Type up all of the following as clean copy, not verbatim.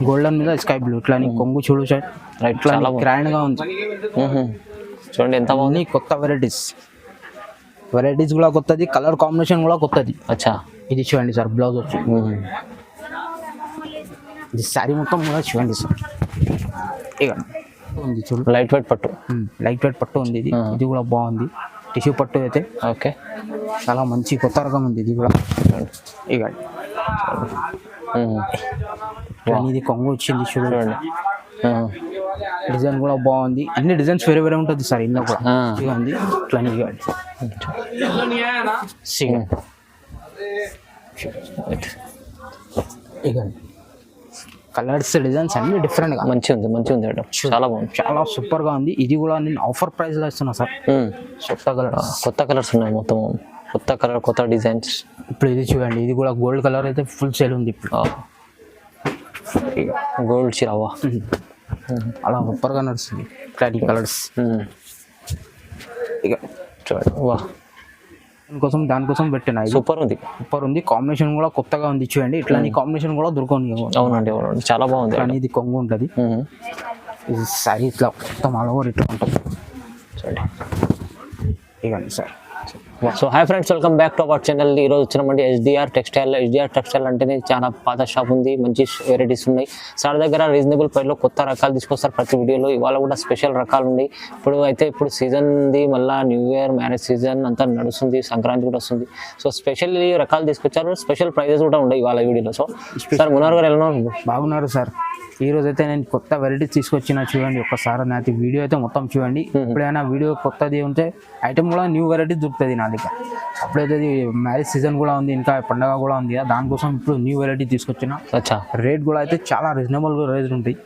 Golden మీద sky blue ఇట్లా కొంగు చూడు సార్ రైట్ ఇట్లా చాలా గ్రాండ్ గా ఉంది. చూడండి ఎంత బాగుంది. కొత్త వెరైటీస్ కూడా కొత్తది, కలర్ కాంబినేషన్ కూడా కొత్తది. అచ్చా ఇది చూడండి సార్ బ్లౌజ్ వచ్చి, ఇది శారీ మొత్తం కూడా చూడండి సార్. ఇక ఉంది చూడు లైట్ వెయిట్ పట్టు, లైట్ వెయిట్ పట్టు ఉంది. ఇది కూడా బాగుంది, టిష్యూ పట్టు అయితే ఓకే చాలా మంచి కొత్త రకం ఉంది. ఇది కూడా ఇక ఇది కొంగు వచ్చింది చూడండి. డిజైన్ కూడా బాగుంది, అన్ని డిజైన్స్ వేరే వేరే ఉంటుంది సార్. ఇందులో కూడా ఇక ఉంది ఇట్లా ఇక కలర్స్ డిజైన్స్ అన్ని డిఫరెంట్ గా మంచిగా ఉంది మేడం, చాలా బాగుంది, చాలా సూపర్ గా ఉంది. ఇది కూడా నేను ఆఫర్ ప్రైస్ లో ఇస్తున్నా సార్. కొత్త కలర్స్ ఉన్నాయి, మొత్తం కొత్త కలర్ కొత్త డిజైన్స్. ఇప్పుడు ఇది చూడండి, ఇది కూడా గోల్డ్ కలర్ అయితే ఫుల్ సేల్ ఉంది ఇప్పుడు. గోల్డ్ చిరావా అలా సూపర్ గా నడుస్తుంది క్లారిటీ కలర్స్. ఇక చూడండి వా, దానికోసం పెట్టిన సూపర్ ఉంది. కాంబినేషన్ కూడా కొత్తగా ఉంది చూడండి. ఇట్లాంటి కాంబినేషన్ కూడా దొరకండి. అవునండి చాలా బాగుంది. కానీ ఇది కొంగు ఉంటుంది, ఇది సారీ ఇట్లా మొత్తం ఆల్ ఓవర్ ఇట్లా ఉంటుంది చూడండి. ఇవ్వండి sir. So hi friends, welcome back to our channel. ఈరోజు వచ్చినామండి ఎస్డిఆర్ టెక్స్టైల్ అంటేనే చాలా పాత షాప్ ఉంది, మంచి వెరైటీస్ ఉన్నాయి సార్ దగ్గర. రీజనబుల్ ప్రైస్లో కొత్త రకాలు తీసుకొస్తారు ప్రతి వీడియోలో. ఇవాళ కూడా స్పెషల్ రకాలు ఉన్నాయి. ఇప్పుడు సీజన్ ఉంది, మళ్ళీ న్యూ ఇయర్ మ్యారేజ్ సీజన్ అంతా నడుస్తుంది, సంక్రాంతి కూడా వస్తుంది. సో స్పెషల్ రకాలు తీసుకొచ్చారు, స్పెషల్ ప్రైజెస్ కూడా ఉన్నాయి ఇవాళ వీడియోలో. సో సార్ మునార్ గారు ఎలా ఉన్నారు? బాగున్నారు సార్. ఈ రోజు అయితే నేను కొత్త వెరైటీస్ తీసుకొచ్చిన చూడండి. ఒక్కసారి నాది వీడియో అయితే మొత్తం చూడండి. ఎప్పుడైనా వీడియో కొత్తది ఉంటే ఐటమ్ కూడా న్యూ వెరైటీ దొరుకుతుంది నా దగ్గర. అప్పుడైతే మ్యారేజ్ సీజన్ కూడా ఉంది, ఇంకా పండగ కూడా ఉంది, దానికోసం ఇప్పుడు న్యూ వెరైటీ తీసుకొచ్చిన. రేట్ కూడా అయితే చాలా రీజనబుల్ రేట్ ఉంటాయి.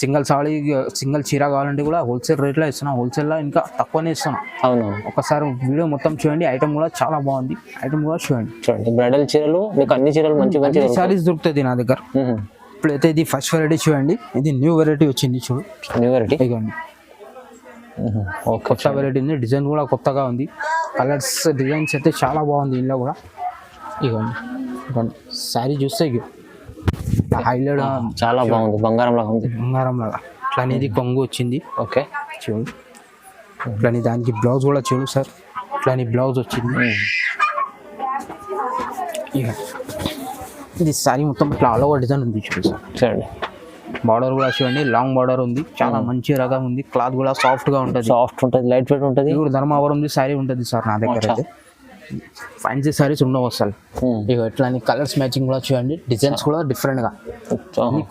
సింగిల్ చీర కావాలంటే కూడా హోల్సేల్ రేట్లో ఇస్తున్నాం, హోల్సేల్లో ఇంకా తక్కువనే ఇస్తున్నాం. అవును, ఒకసారి వీడియో మొత్తం చూడండి. ఐటమ్ కూడా చాలా బాగుంది, ఐటమ్ కూడా చూడండి. బ్రైడల్ చీరలు మీకు అన్ని చీరలు మంచి సారీస్ దొరుకుతుంది నా దగ్గర. ఇప్పుడైతే ఇది ఫస్ట్ వెరైటీ చూడండి, ఇది న్యూ వెరైటీ వచ్చింది చూడు. న్యూ వెరైటీ ఇవ్వండి, కొత్త వెరైటీ ఉంది. డిజైన్ కూడా కొత్తగా ఉంది, కలర్స్ డిజైన్స్ అయితే చాలా బాగుంది. ఇంట్లో కూడా ఇవ్వండి, శారీ చూస్తే హైలైట్ చాలా బాగుంది, బంగారం లాగా ఉంది. ఇట్లా అనేది కొంగు వచ్చింది. ఓకే చూడు, ఇట్లా దానికి బ్లౌజ్ కూడా చూడు సార్. ఇట్లా బ్లౌజ్ వచ్చింది. ఇక ఇది సారీ మొత్తం ఇట్లా ఆల్ ఓవర్ డిజైన్ ఉంది చూడండి. బార్డర్ కూడా చూడండి, లాంగ్ బార్డర్ ఉంది, చాలా మంచి రకం ఉంది. క్లాత్ కూడా సాఫ్ట్ గా ఉంటుంది, లైట్ వెయిట్ ఉంటుంది. ఇప్పుడు ధర్మావరం సారీ ఉంటుంది సార్ నా దగ్గర అయితే. ఫ్యాన్సీ సారీస్ ఉండవు అసలు. ఇక ఇట్లా కలర్స్ మ్యాచింగ్ కూడా చూడండి, డిజైన్స్ కూడా డిఫరెంట్ గా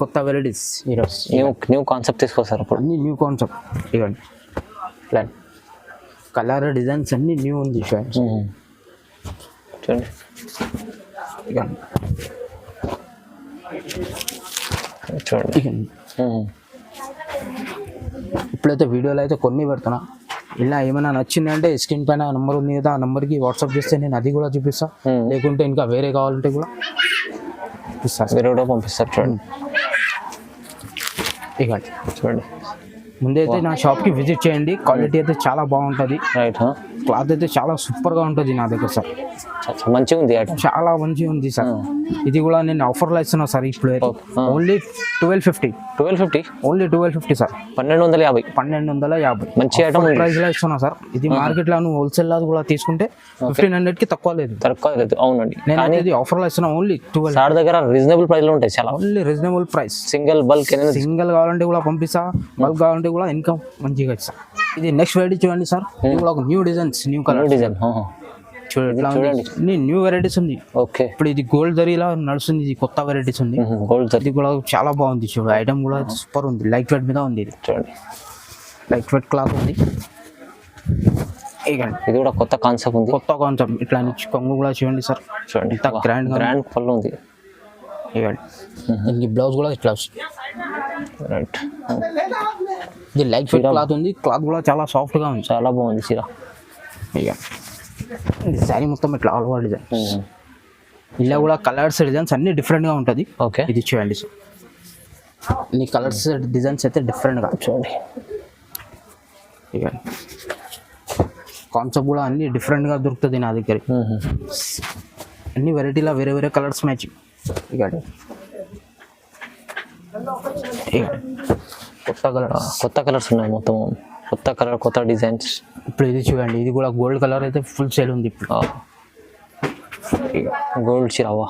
కొత్త వెరైటీస్. ఈరోజు న్యూ కాన్సెప్ట్ తీసుకొస్తారు, అన్ని న్యూ కాన్సెప్ట్. ఇవ్వండి, ఇట్లా కలర్ డిజైన్స్ అన్ని న్యూ ఉంది చూడండి. ఇవ్వండి చూడండి. ఇప్పుడైతే వీడియోలో అయితే కొన్ని పెడుతున్నా. ఇలా ఏమైనా నచ్చింది అంటే స్క్రీన్ పైన నెంబర్ ఉంది కదా, ఆ నెంబర్కి వాట్సాప్ చేస్తే నేను అది కూడా చూపిస్తా. లేకుంటే ఇంకా వేరే కావాలంటే కూడా పంపిస్తారు. చూడండి, ఇక చూడండి. ముందైతే నా షాప్కి విజిట్ చేయండి, క్వాలిటీ అయితే చాలా బాగుంటుంది. రైట్, క్లాత్ అయితే చాలా సూపర్గా ఉంటుంది నా దగ్గర సార్. మంచిగా ఉంది, చాలా మంచిగా ఉంది సార్. ఇది కూడా నేను ఆఫర్లో ఇస్తున్నా సార్. ఇప్పుడు ఓన్లీ 1250 ఓన్లీ 1250 సార్. 1250 మంచి ఐటమ్ ప్రైస్ లో ఇస్తున్నా సార్. ఇది మార్కెట్ లో నువ్వు హోల్సేల్ లో కూడా తీసుకుంటే 1500 కి తక్కువ లేదు. అవునండి, నేను ఇది ఆఫర్ లో ఇస్తున్నా. ఓన్లీ 12 సార్ దగ్గర రీజనబుల్ ప్రైస్ లో ఉంటాయి చాలా. Only reasonable price. Single bulk కావాలంటే కూడా పంపిస్తా, బల్క్ కావాలంటే కూడా ఇంకా మంచిగా ఇస్తా. ఇది నెక్స్ట్ వెరైటీ చూడండి సార్. ఇది కూడా ఒక new designs, new colour design చూడండి. న్యూ వెరైటీస్ ఉంది. ఓకే, ఇప్పుడు ఇది గోల్డ్ దరిలా నడుస్తుంది. ఇది కొత్త వెరైటీస్ ఉంది. ఇది కూడా చాలా బాగుంది చూడు. ఐటమ్ కూడా సూపర్ ఉంది, లైట్ వెయిట్ మీద ఉంది. ఇది చూడండి, లైట్ వెయిట్ క్లాత్ ఉంది. ఇది కూడా కొత్త కాన్సెప్ట్ ఉంది, కొత్త కాన్సెప్ట్. ఇట్లా కొంగు కూడా చూడండి సార్. చూడండి, ఇంత గ్రాండ్ ఫుల్ ఉంది. ఇవ్వండి, బ్లౌజ్ కూడా ఇట్లా రైట్. ఇది లైట్ వెయిట్ క్లాత్ ఉంది, క్లాత్ కూడా చాలా సాఫ్ట్ గా ఉంది, చాలా బాగుంది చీర. ఇక ఇది శారీ మొత్తం ఇట్లా ఆల్ ఓవర్ డిజైన్. ఇలా కూడా కలర్స్ డిజైన్స్ అన్ని డిఫరెంట్ గా ఉంటుంది. ఓకే, ఇది చూడండి సార్. ఈ కలర్స్ డిజైన్స్ అయితే డిఫరెంట్ గా చూడండి. ఇక కాన్సెప్ట్ కూడా అన్ని డిఫరెంట్ గా దొరుకుతుంది నా దగ్గర. అన్ని వెరైటీలో వేరే వేరే కలర్స్ మ్యాచింగ్. ఇక కొత్త కలర్, కొత్త కలర్స్ ఉన్నాయి మొత్తం, కొత్త కలర్ కొత్త డిజైన్స్. ఇప్పుడు ఇది చూడండి, ఇది కూడా గోల్డ్ కలర్ అయితే ఫుల్ సేల్ ఉంది ఇప్పుడు. గోల్డ్ చిరావా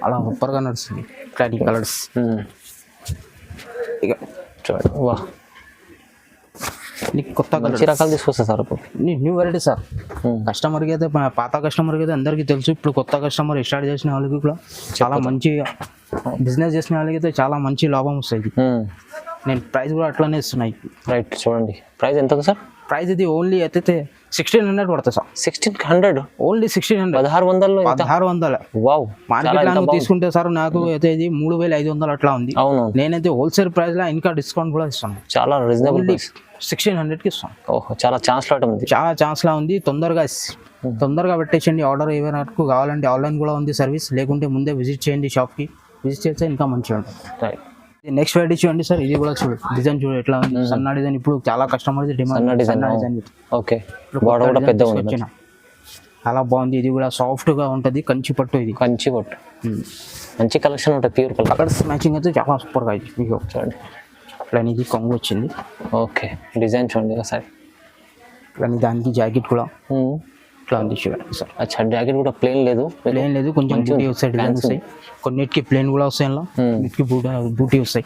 అలా సూపర్గా నడుస్తుంది ఇట్లాంటి కలర్స్. ఇక చూడండి, వా నీకు కొత్త మంచి రకాలు తీసుకొస్తా సార్ ఇప్పుడు. New variety sir. కస్టమర్కి అయితే, పాత కస్టమర్కి అయితే అందరికీ తెలుసు. ఇప్పుడు కొత్త కస్టమర్ స్టార్ట్ చేసిన వాళ్ళకి కూడా చాలా మంచి బిజినెస్ చేసిన వాళ్ళకి అయితే చాలా మంచి లాభం వస్తుంది. నేను ప్రైస్ కూడా అట్లానే ఇస్తున్నాయి. రైట్, చూడండి ప్రైస్ ఎంత ఉంది సార్? ప్రైస్ ఇది ఓన్లీ అయితే 1600 పడుతుంది సార్. 1600 ఓన్లీ 1600. 1600 1600. వావ్, మార్కెట్ తీసుకుంటే సార్ నాకు అయితే ఇది 3500 అట్లా ఉంది. అవును, నేనైతే హోల్సేల్ ప్రైస్ లో ఇంకా డిస్కౌంట్ కూడా ఇస్తాను. చాలా రీజనబుల్ ప్రైస్, 1600కి ఇస్తాను. ఓహో, చాలా ఛాన్స్ లాట్ ఉంది. చాలా ఛాన్స్ లా ఉంది. తొందరగా పెట్టేసండి ఆర్డర్. ఏమైనా కావాలంటే ఆన్లైన్ కూడా ఉంది సర్వీస్, లేకుంటే ముందే విజిట్ చేయండి షాప్కి. విజిట్ చేస్తే ఇంకా మంచిగా ఉంటుంది. రైట్, నెక్స్ట్ వెరైటీ చూడండి సార్. ఇది కూడా చూడు, డిజైన్ చూడు ఎట్లా ఉంది. సన్న డిజైన్ ఇప్పుడు చాలా customer demand. Design okay, border కూడా పెద్ద ఉంది, చాలా బాగుంది. ఇది కూడా సాఫ్ట్ గా ఉంటది, కంచి పట్టు. ఇది కంచి పట్టు, మంచి కలెక్షన్ ఉంటుంది, ప్యూర్ కలర్. కలర్స్ మ్యాచింగ్ అయితే చాలా సూపర్ గా ఇది. మీకు చూడండి, ఇట్లా ఇది కొంగు వచ్చింది. ఓకే, డిజైన్ చూడండి ఒకసారి. ఇట్లా దానికి జాకెట్ కూడా ఇట్లా ఉంది చూడండి సార్. అచ్చా, జాకెట్ కూడా ప్లేన్ లేదు, ప్లేన్ లేదు, కొంచెం బూటీ వస్తాయి, డిజైన్ వస్తాయి. కొన్నిటికి ప్లేన్ కూడా వస్తాయి, అలా కొన్నిటికి బూటీ వస్తాయి.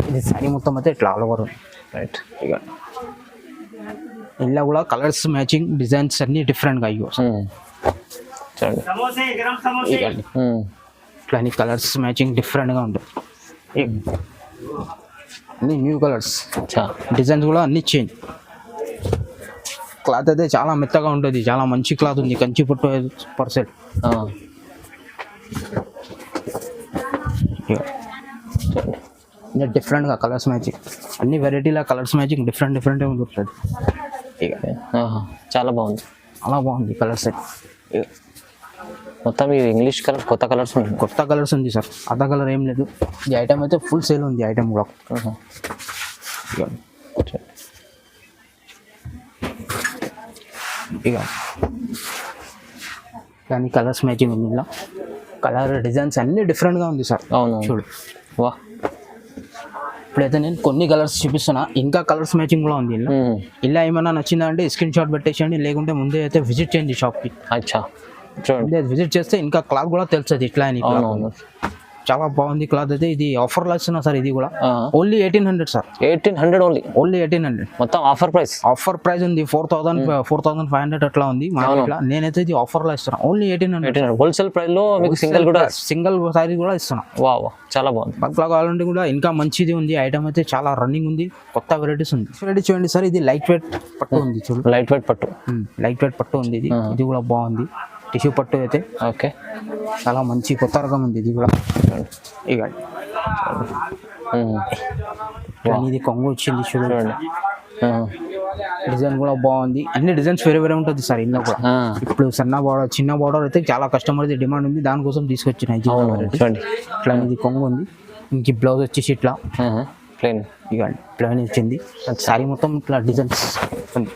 ఇది సారీ మొత్తం అయితే ఇట్లా ఆల్ ఓవర్ ఉంది. రైట్, ఇక ఇలా కూడా కలర్స్ మ్యాచింగ్ డిజైన్స్ అన్ని డిఫరెంట్ గా అయ్యో చూడండి. ఇట్లా అన్ని కలర్స్ మ్యాచింగ్ డిఫరెంట్ గా ఉంటుంది. అన్ని న్యూ కలర్స్, డిజైన్స్ కూడా అన్ని చేంజ్. క్లాత్ అయితే చాలా మెత్తగా ఉంటుంది, చాలా మంచి క్లాత్ ఉంది. కంచి పట్టు పర్సెంట్ డిఫరెంట్గా కలర్స్ మ్యాచింగ్, అన్ని వెరైటీల కలర్స్ మ్యాచింగ్ డిఫరెంట్ ఉంటుంది. ఇక చాలా బాగుంది, అలా బాగుంది కలర్స్. మొత్తం ఇది ఇంగ్లీష్ కలర్, కొత్త కలర్స్ ఉన్నాయి. కొత్త కలర్స్ ఉంది సార్, అదర్ కలర్ ఏం లేదు. ఈ ఐటమ్ అయితే ఫుల్ సేల్ ఉంది. ఐటమ్ కూడా ఇక కానీ కలర్స్ మ్యాచింగ్ ఉంది. ఇలా కలర్ డిజైన్స్ అన్ని డిఫరెంట్గా ఉంది సార్. అవును, చూడు. వా, ఇప్పుడైతే నేను కొన్ని కలర్స్ చూపిస్తున్నా, ఇంకా కలర్స్ మ్యాచింగ్ కూడా ఉంది. ఇలా ఏమైనా నచ్చిందా అంటే స్క్రీన్ షాట్ పెట్టేసేయండి, లేకుంటే ముందే అయితే విజిట్ చేయండి షాప్కి. అచ్చా, చూడండి, విజిట్ చేస్తే ఇంకా క్లాత్ కూడా తెలుస్తుంది ఇట్లా అని. చాలా బాగుంది క్లాత్ అయితే. ఇది ఆఫర్ లో ఇస్తున్నా సార్. ఇది కూడా ఓన్లీ 1800 సార్. 1800 ఓన్లీ 1800 మొత్తం ఆఫర్ ప్రైస్. ఆఫర్ ప్రైస్ ఉంది 4500 అట్లా ఉంది మార్కెట్లో. నేనైతే ఇది ఆఫర్ లో ఇస్తున్నా ఓన్లీ 1800. హోల్సేల్ ప్రైస్ లో మీకు సింగిల్ సారీ కూడా ఇస్తున్నా. వావ్, చాలా బాగుంది. బల్క్లో కావాలంటే కూడా ఇంకా మంచిది ఉంది. ఐటమ్ అయితే చాలా రన్నింగ్ ఉంది, కొత్త వెరైటీస్ ఉంది. వెరైటీ చూడండి సార్. ఇది లైట్ వెయిట్ పట్టు ఉంది. చూడు, లైట్ వెయిట్ పట్టు ఉంది. ఇది కూడా బాగుంది. టిష్యూ పట్టు అయితే ఓకే, చాలా మంచి కొత్త రకం ఉంది. ఇది కూడా ఇక ఇది కొంగు వచ్చింది చూడండి. డిజైన్ కూడా బాగుంది. అన్ని డిజైన్స్ వేరే ఉంటుంది సార్ ఇందులో కూడా. ఇప్పుడు సన్న బార్డర్, చిన్న బార్డర్ అయితే చాలా కస్టమర్ డిమాండ్ ఉంది, దానికోసం తీసుకొచ్చిన. ఇట్లా ఇది కొంగు ఉంది. ఇంక బ్లౌజ్ వచ్చేసి ఇట్లా ప్లెయిన్, ఇక ప్లెయిన్ వచ్చింది. సారీ మొత్తం ఇట్లా డిజైన్స్ ఉంది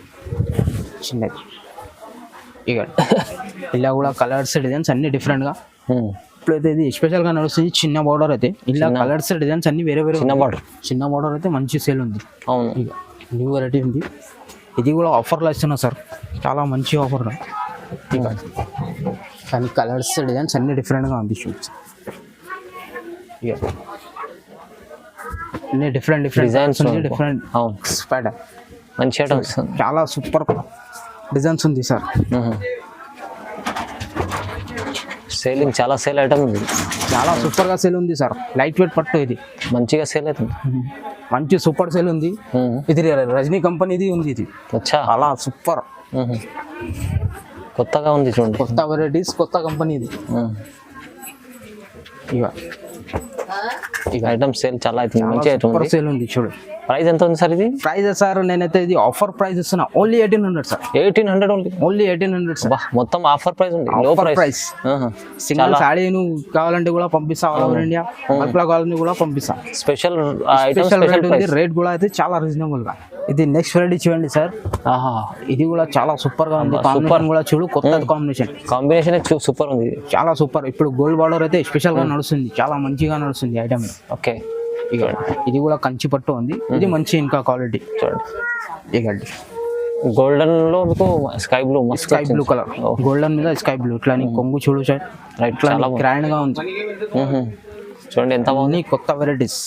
చిన్నది. ఇక ఇలా కూడా కలర్స్ డిజైన్స్ అన్ని డిఫరెంట్గా. ఇప్పుడైతే ఇది స్పెషల్గా నడుస్తుంది. చిన్న బార్డర్ అయితే ఇలా కలర్స్ డిజైన్స్ అన్ని వేరే చిన్న బార్డర్ అయితే మంచి సేల్ ఉంది. అవును, ఇక న్యూ వెరైటీ ఉంది. ఇది కూడా ఆఫర్లో ఇస్తున్నా సార్, చాలా మంచి ఆఫర్. ఇక కానీ కలర్స్ డిజైన్స్ అన్ని డిఫరెంట్గా ఉంది. షూట్స్ ఇక అన్ని డిఫరెంట్ డిజైన్స్ ఉంది. డిఫరెంట్ ప్యాటర్న్ మంచి ఐటమ్స్, చాలా సూపర్ డిజైన్స్ ఉంది సార్. సేలింగ్ చాలా సేల్ ఐటమ్ ఉంది, చాలా సూపర్ గా సేల్ ఉంది సార్. లైట్ వెయిట్ పట్టు ఇది మంచిగా సేల్ అవుతుంది, మంచి సూపర్ సేల్ ఉంది. ఇది రజనీ కంపెనీది ఉంది. ఇది చాలా సూపర్ కొత్తగా ఉంది చూడండి, కొత్త వెరైటీస్, కొత్త కంపెనీ ఇది. ఇక ఐటమ్ సేల్ చాలా అవుతుంది, మంచి ఐటమ్ సేల్ ఉంది. చూడు ప్రైస్ ఎంత ఉంది సార్? ఇది ప్రైస్ సార్ నేనైతే ఇది ఆఫర్ ప్రైస్ ఇస్తున్నా ఓన్లీ 1800 సార్. 1800 only 1800 sir. మొత్తం ఆఫర్ ప్రైస్ ఉంది, లో ప్రైస్. సింగిల్ సాడీ నువ్వు కావాలంటే కూడా పంపిస్తా, ఆల్ ఓవర్ ఇండియా. బల్క్లో కావాలంటే కూడా పంపిస్తా. స్పెషల్ రేట్ కూడా అయితే చాలా రీజనబుల్ గా. ఇది నెక్స్ట్ వెరైటీ చూడండి సార్. ఇది కూడా చాలా సూపర్ గా ఉంది. కాంబినేషన్ కూడా చూడు, కొత్త కాంబినేషన్ సూపర్ ఉంది, చాలా సూపర్. ఇప్పుడు గోల్డ్ బార్డర్ అయితే స్పెషల్ గా నడుస్తుంది, చాలా మంచిగా నడుస్తుంది ఐటమ్. ఓకే, ఇక ఇది కూడా కంచి పట్టు ఉంది, ఇది మంచి ఇంకా క్వాలిటీ చూడండి. ఇకండి గోల్డెన్ లో మీకు స్కై బ్లూ మస్తు స్కై బ్లూ కలర్, గోల్డెన్ మీద స్కై బ్లూ. ఇట్లా కొంగు చూడు సార్, రైట్ ఇట్లా చాలా గ్రాండ్ గా ఉంది. చూడండి ఎంత బాగుంది. అన్ని కొత్త వెరైటీస్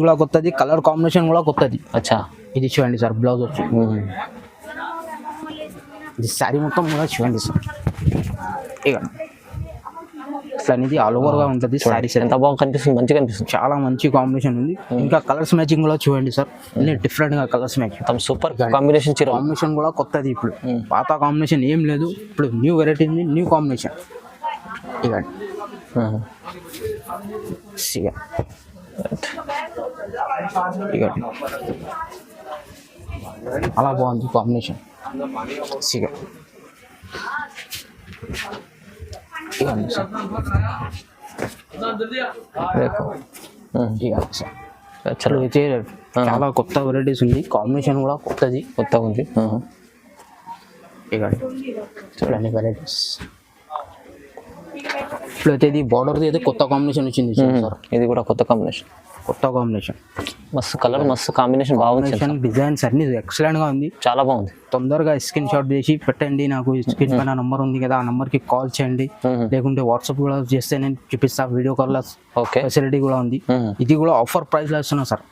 కూడా కొత్తది, కలర్ కాంబినేషన్ కూడా కొత్తది. అచ్చా ఇది చూడండి సార్, బ్లౌజ్ వచ్చి ఇది శారీ మొత్తం కూడా చూడండి సార్. ఇక ఇట్లా అనేది ఆల్ ఓవర్ గా ఉంటుంది శారీ. ఎంత బాగా కనిపిస్తుంది, మంచిగా కనిపిస్తుంది. చాలా మంచి కాంబినేషన్ ఉంది. ఇంకా కలర్స్ మ్యాచింగ్ కూడా చూడండి సార్, అన్ని డిఫరెంట్ గా కలర్స్ మ్యాచింగ్. సూపర్ కాంబినేషన్ చీర. కాంబినేషన్ కూడా కొత్తది, ఇప్పుడు పాత కాంబినేషన్ ఏం లేదు, ఇప్పుడు న్యూ వెరైటీ ఉంది, న్యూ కాంబినేషన్. ఇక అలా బాగుంది కాంబినేషన్. సిగ ఇవన్నీ సార్, చలో అయితే చాలా కొత్త వెరైటీస్ ఉంది, కాంబినేషన్ కూడా కొత్తది, కొత్తగా ఉంది. ఇక చూడండి వెరైటీస్. ఇప్పుడైతే ఇది బార్డర్ది అయితే కొత్త కాంబినేషన్ వచ్చింది సార్, ఇది కూడా కొత్త కాంబినేషన్. కొత్త కాంబినేషన్, మస్తు కలర్, మస్తు కాంబినేషన్, బాగుంది. డిజైన్స్ అన్ని ఎక్సలెంట్ గా ఉంది, చాలా బాగుంది. తొందరగా స్క్రీన్ షాట్ చేసి పెట్టండి, నాకు స్క్రీన్ పైన నంబర్ ఉంది కదా, ఆ నంబర్ కి కాల్ చేయండి, లేకుంటే వాట్సాప్ కూడా చేస్తే నేను చూపిస్తా, వీడియో కాల్ ఓకే ఫెసిలిటీ కూడా ఉంది. ఇది కూడా ఆఫర్ ప్రైస్ లో ఇస్తున్నా sir,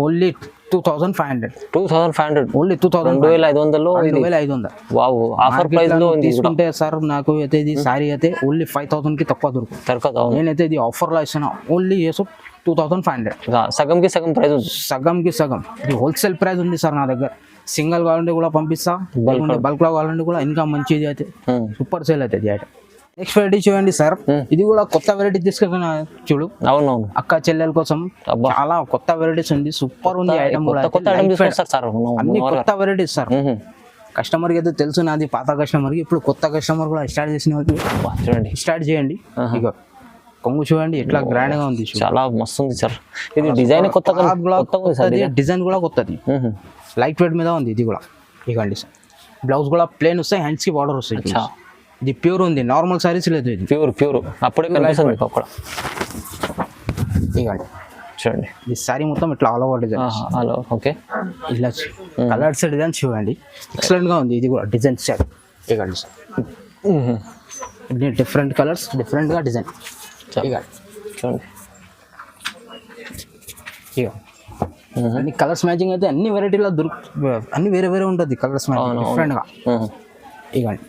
only 2500. 2500 only 2500. 2500. Wow, offer price లో తీసుకుంటే సార్ నాకు అయితే ఇది సారీ అయితే ఓన్లీ 5000 కి తక్కువ దొరకదు. నేనైతే ఇది ఆఫర్ లో ఇస్తున్నా, ఓన్లీ 2500. సగంకి సగం ప్రైస్ ఉంది. సగంకి సగం, ఇది హోల్సేల్ ప్రైస్ ఉంది సార్ నా దగ్గర. సింగిల్ కావాలంటే కూడా పంపిస్తా, బల్క్ లో కావాలంటే కూడా ఇంకా మంచిది అయితే సూపర్ సేల్ అవుతుంది ఐటమ్. నెక్స్ట్ వెరైటీ చూడండి సార్, ఇది కూడా కొత్త వెరైటీ తీసుకున్నా చూడు. అవునవును, అక్క చెల్లెల కోసం చాలా కొత్త వెరైటీస్ ఉంది, సూపర్ ఉంది ఐటమ్ కూడా. అన్ని కొత్త వెరైటీస్ సార్, కస్టమర్ కి అయితే తెలుసు నాది పాత కస్టమర్ కి, ఇప్పుడు కొత్త కస్టమర్ కూడా స్టార్ట్ చేసిన వాళ్ళకి చూడండి, స్టార్ట్ చేయండి. ఇక కొంగు చూడండి ఎట్లా గ్రాండ్ గా ఉంది, చాలా మస్తు ఉంది సార్. ఇది డిజైన్ కొత్తగా, డిజైన్ కూడా కొత్తది, లైట్ వెయిట్ మీద ఉంది ఇది కూడా. ఇకండి సార్, బ్లౌజ్ కూడా ప్లేన్ వస్తాయి, హ్యాండ్స్ కి బార్డర్ వస్తాయి. ఇది ప్యూర్ ఉంది, నార్మల్ సారీస్ లేదు, ఇది ప్యూర్ అప్పుడే కనిపిస్తుంది అక్కడ. ఇకండి చూడండి, ఈ సారీ మొత్తం ఇట్లా ఆల్ ఓవర్ డిజైన్. ఓకే, ఇలా కలర్స్ డిజైన్ చూడండి, ఎక్సలెంట్ గా ఉంది. ఇది కూడా డిజైన్ సార్, ఇకండి సార్, డిఫరెంట్ కలర్స్, డిఫరెంట్ గా డిజైన్. చూడండి, ఇక అన్ని కలర్స్ మ్యాచింగ్ అయితే అన్ని వెరైటీలో అన్ని వేరే వేరే ఉంటుంది కలర్స్ మ్యాచింగ్ డిఫరెంట్ గా. ఇకండి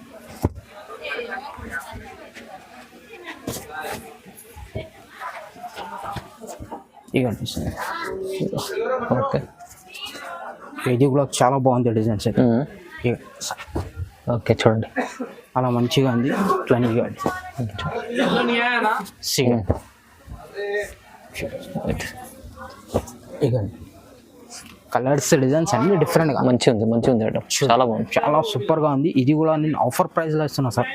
ఇకండి ఓకే, ఇది కూడా చాలా బాగుంది డిజైన్స్ అయితే. ఓకే చూడండి, అలా మంచిగా ఉంది. ఇట్లా ఇకండి కలర్స్ డిజైన్స్ అన్ని డిఫరెంట్ గా మంచిగా ఉంది ఐటమ్, చాలా బాగుంది, చాలా సూపర్ గా ఉంది. ఇది కూడా నేను ఆఫర్ ప్రైస్ లో ఇస్తున్నా సార్,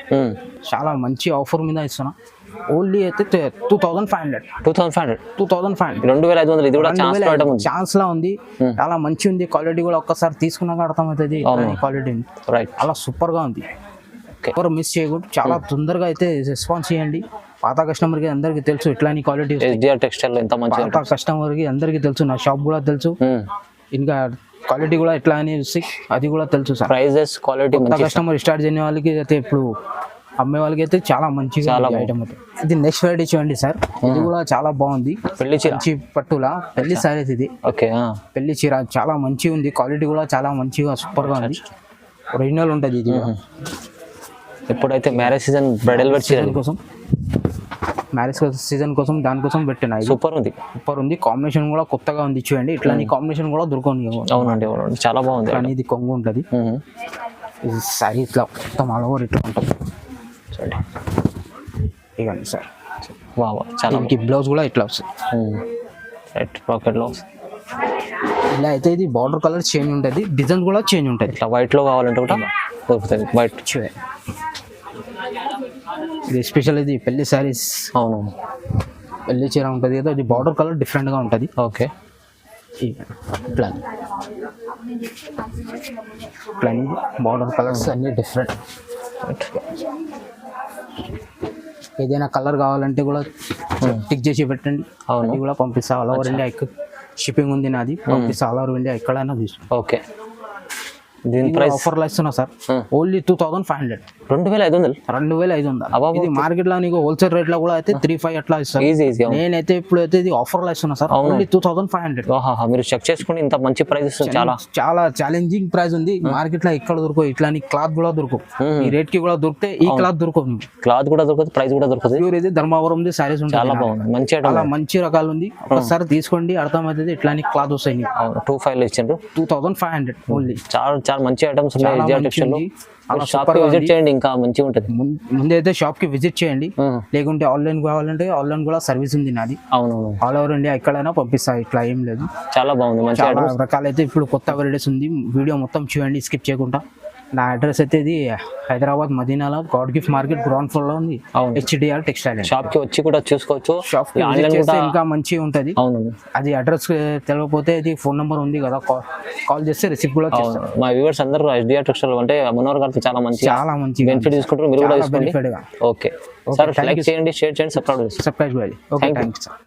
చాలా మంచి ఆఫర్ మీద ఇస్తున్నా. ఓన్లీ అయితే 2500. 2500. ఇది కూడా ఛాన్స్ లా ఉంది, చాలా మంచి ఉంది. క్వాలిటీ కూడా ఒక్కసారి తీసుకున్నాక అర్థమవుతుంది క్వాలిటీ ఉంది. రైట్, అలా సూపర్ గా ఉంది. ఎవరు మిస్ చేయకూడదు, చాలా తొందరగా అయితే రెస్పాన్స్ చేయండి. పాత కస్టమర్ కి అందరికి తెలుసు ఇట్లాంటి క్వాలిటీ. SDR టెక్స్టైల్ ఎంత మంచి పాత కస్టమర్ కి అందరికి తెలుసు, నా షాప్ కూడా తెలుసు, ఇంకా క్వాలిటీ కూడా ఎట్లా అని అది కూడా తెలుసు sir. Prices, quality, customer start చేయని వాళ్ళకి అయితే, ఇప్పుడు అమ్మే వాళ్ళకి అయితే చాలా మంచిగా ఐటమ్ అయితే. ఇది నెక్స్ట్ వెరైటీ చూడండి సార్, ఇది కూడా చాలా బాగుంది. పెళ్లి చీర, పట్టులా పెళ్లి సారీస్ ఇది. ఓకే, పెళ్లి చీర చాలా మంచిగా ఉంది, క్వాలిటీ కూడా చాలా మంచిగా సూపర్ గా ఉంది, ఒరిజినల్ ఉంటుంది ఇది. ఇప్పుడైతే marriage season, bridal wear season కోసం, మ్యారేజ్ సీజన్ కోసం దానికోసం పెట్టిన. సూపర్ ఉంది, కాంబినేషన్ కూడా కొత్తగా ఉంది చూడండి. ఇట్లాంటి కాంబినేషన్ కూడా దొరకదు. అవునండి, చాలా బాగుంది. కానీ ఇది కొంగు ఉంటుంది, ఇది సారీ ఇట్లా మొత్తం ఆల్ ఓవర్ ఇట్లా ఉంటుంది చూడండి. ఇవ్వండి సార్, చాలా బ్లౌజ్ కూడా ఇట్లా వస్తుంది, రైట్, పాకెట్ లో ఇలా అయితే. ఇది బార్డర్ కలర్ చేంజ్ ఉంటుంది, డిజైన్ కూడా చేంజ్ ఉంటుంది. ఇట్లా వైట్ లో కావాలంటే కూడా దొరుకుతుంది, వైట్. ఇది స్పెషల్, ఇది పెళ్లి సారీస్. అవును, పెళ్లి చీర ఉంటుంది కదా, ఇది బార్డర్ కలర్ డిఫరెంట్ గా ఉంటుంది. ఓకే, ప్లాన్ బార్డర్ కలర్స్ అన్ని డిఫరెంట్. ఏదైనా కలర్ కావాలంటే కూడా టిక్ చేసి పెట్టండి, అవును. అది కూడా పంపిస్తా. ఆల్ ఓవర్ ఇండియా షిప్పింగ్ ఉంది నాది, పంపిస్తా ఆల్ ఓవర్ ఇండియా ఎక్కడైనా తీసుకో. ఓకే, దీని ప్రైస్ ఆఫర్లో ఇస్తున్నా సార్, ఓన్లీ 2500, 2500. 2500. అబ్బా, ఇది మార్కెట్ లో నీకు హోల్సేల్ రేట్ లో కూడా అయితే 3-5 అట్లా ఇస్తాను. Easy easy. నేనైతే ఇప్పుడు అయితే ఇది ఆఫర్ లో ఇస్తున్నా సార్, ఓన్లీ 2500. మీరు చెక్ చేసుకుని ఇంత మంచి ప్రైస్ ఇస్తుంది. చాలా ఛాలెంజింగ్ ప్రైస్ ఉంది. మార్కెట్ లో ఎక్కడ దొరకవు ఇట్లా, క్లాత్ కూడా దొరకవు, ఈ రేట్ కి కూడా దొరికితే ఈ క్లాత్ దొరకవు. క్లాత్ కూడా దొరుకుతుంది, ప్రైస్ కూడా దొరుకుతుంది. ప్యూర్ ఇది ధర్మవరం సారీస్ ఉంటుంది, చాలా బాగుంది, మంచి ఐటమ్, చాలా మంచి రకాలు ఉంది. ఒకసారి తీసుకోండి, అర్థమవుతుంది. ఇట్లా క్లాత్ వస్తాయి. 2500 ఇచ్చిండ్రు, 2500 ఓన్లీ. చాలా మంచి ఐటమ్స్ ఉన్నాయి ఎస్డిఆర్ టెక్స్టైల్ లో. షాప్ కి విజిట్ చేయండి, ఇంకా మంచిగా ఉంటుంది. ముందైతే షాప్ కి విజిట్ చేయండి, లేకుంటే ఆన్లైన్ కావాలంటే ఆన్లైన్ కూడా సర్వీస్ ఉంది నాది. అవును, ఆల్ ఓవర్ ఇండియా ఎక్కడైనా పంపిస్తా, ఇట్లా ఏం లేదు. చాలా బాగుంది, మంచి చాలా రకాలైతే ఇప్పుడు కొత్త వెరైటీస్ ఉంది. వీడియో మొత్తం చూడండి స్కిప్ చేయకుండా. నా అడ్రస్ అయితే ఇది హైదరాబాద్ మదీనాలో God gift market ground floor లో ఉంది, హెచ్డిఆర్ టెక్స్టైల్. షాప్ కి వచ్చి కూడా చూసుకోవచ్చు, షాప్ కి విజిట్ చేస్తే ఇంకా మంచిగా ఉంటది. అవును, అది అడ్రస్ తెలియకపోతే ఇది ఫోన్ నెంబర్ ఉంది కదా, కాల్ చేస్తే రిసీవ్ కూడా చేస్తారు. మా వ్యూవర్స్ అందరూ ఎస్డిఆర్ టెక్స్టైల్ అంటే మనోహర్ గారితో చాలా మంచి బెనిఫిట్ తీసుకుంటారు, మీరు కూడా తీసుకోండి. ఓకే సార్, లైక్ చేయండి, షేర్ చేయండి, సబ్స్క్రైబ్ చేయండి. Okay, thanks sir.